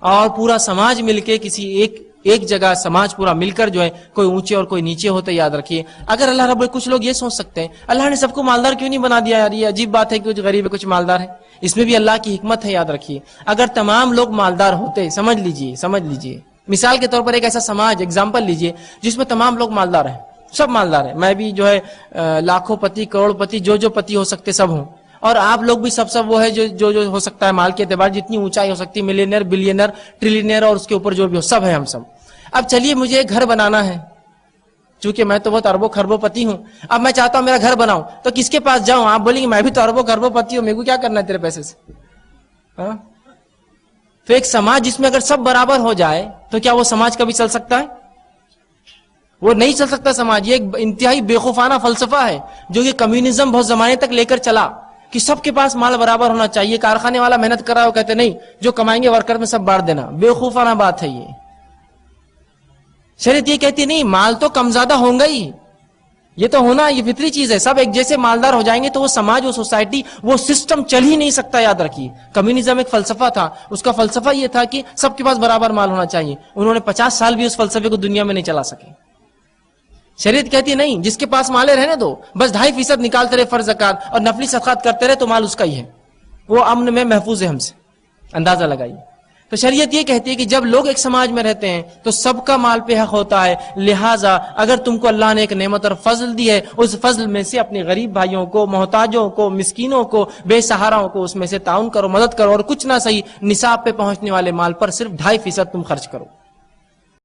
اور پورا سماج مل کے کسی ایک جگہ سماج پورا مل کر جو ہے کوئی اونچے اور کوئی نیچے ہوتے یاد رکھیے. اگر اللہ رب کچھ لوگ یہ سوچ سکتے ہیں اللہ نے سب کو مالدار کیوں نہیں بنا دیا یار, یہ عجیب بات ہے کہ کچھ غریب ہے کچھ مالدار ہے. اس میں بھی اللہ کی حکمت ہے یاد رکھیے. اگر تمام لوگ مالدار ہوتے, سمجھ لیجئے مثال کے طور پر ایک ایسا سماج ایگزامپل لیجئے جس میں تمام لوگ مالدار ہیں, سب مالدار ہیں, میں بھی جو ہے لاکھوں پتی کروڑ پتی جو پتی ہو سکتے سب ہوں, اور آپ لوگ بھی سب وہ ہے جو ہو سکتا ہے مال کے اعتبار جتنی اونچائی ہو سکتی ہے, ملینئر بلینئر ٹریلینئر اور اس کے اوپر جو بھی ہو سب ہے ہم سب. اب چلیے مجھے ایک گھر بنانا ہے, چونکہ میں تو بہت اربوں خربوں پتی ہوں, اب میں چاہتا ہوں میرا گھر بناؤں تو کس کے پاس جاؤں؟ آپ بولیں گے میں بھی تو اربوں خربوں پتی ہوں, میرے کو کیا کرنا ہے تیرے پیسے سے. تو ایک سماج جس میں اگر سب برابر ہو جائے تو کیا وہ سماج کبھی چل سکتا ہے؟ وہ نہیں چل سکتا سماج. یہ ایک انتہائی بیوقوفانہ فلسفہ ہے جو کہ کمیونزم بہت زمانے تک لے کر چلا کہ سب کے پاس مال برابر ہونا چاہیے. کارخانے والا محنت کر رہا ہے, وہ کہتے نہیں جو کمائیں گے ورکر میں سب بانٹ دینا. بیوقوفانہ بات ہے یہ. شریعت یہ کہتی نہیں, مال تو کم زیادہ ہوں گا ہی, یہ تو ہونا, یہ فطری چیز ہے. سب ایک جیسے مالدار ہو جائیں گے تو وہ سماج, وہ سوسائٹی, وہ سسٹم چل ہی نہیں سکتا. یاد رکھیے کمیونزم ایک فلسفہ تھا, اس کا فلسفہ یہ تھا کہ سب کے پاس برابر مال ہونا چاہیے. انہوں نے 50 سال بھی اس فلسفے کو دنیا میں نہیں چلا سکے. شریعت کہتی نہیں, جس کے پاس مالے رہنے دو, بس 2.5% نکالتے رہے فرض زکات اور نفلی صدقات کرتے رہے تو مال اس کا ہی ہے, وہ امن میں محفوظ ہے ہم سے. اندازہ لگائیے. تو شریعت یہ کہتی ہے کہ جب لوگ ایک سماج میں رہتے ہیں تو سب کا مال پہ حق ہوتا ہے. لہٰذا اگر تم کو اللہ نے ایک نعمت اور فضل دی ہے, اس فضل میں سے اپنے غریب بھائیوں کو, محتاجوں کو, مسکینوں کو, بے سہاراؤں کو اس میں سے تعاون کرو, مدد کرو, اور کچھ نہ صحیح نصاب پہ پہنچنے والے مال پر صرف 2.5% تم خرچ کرو.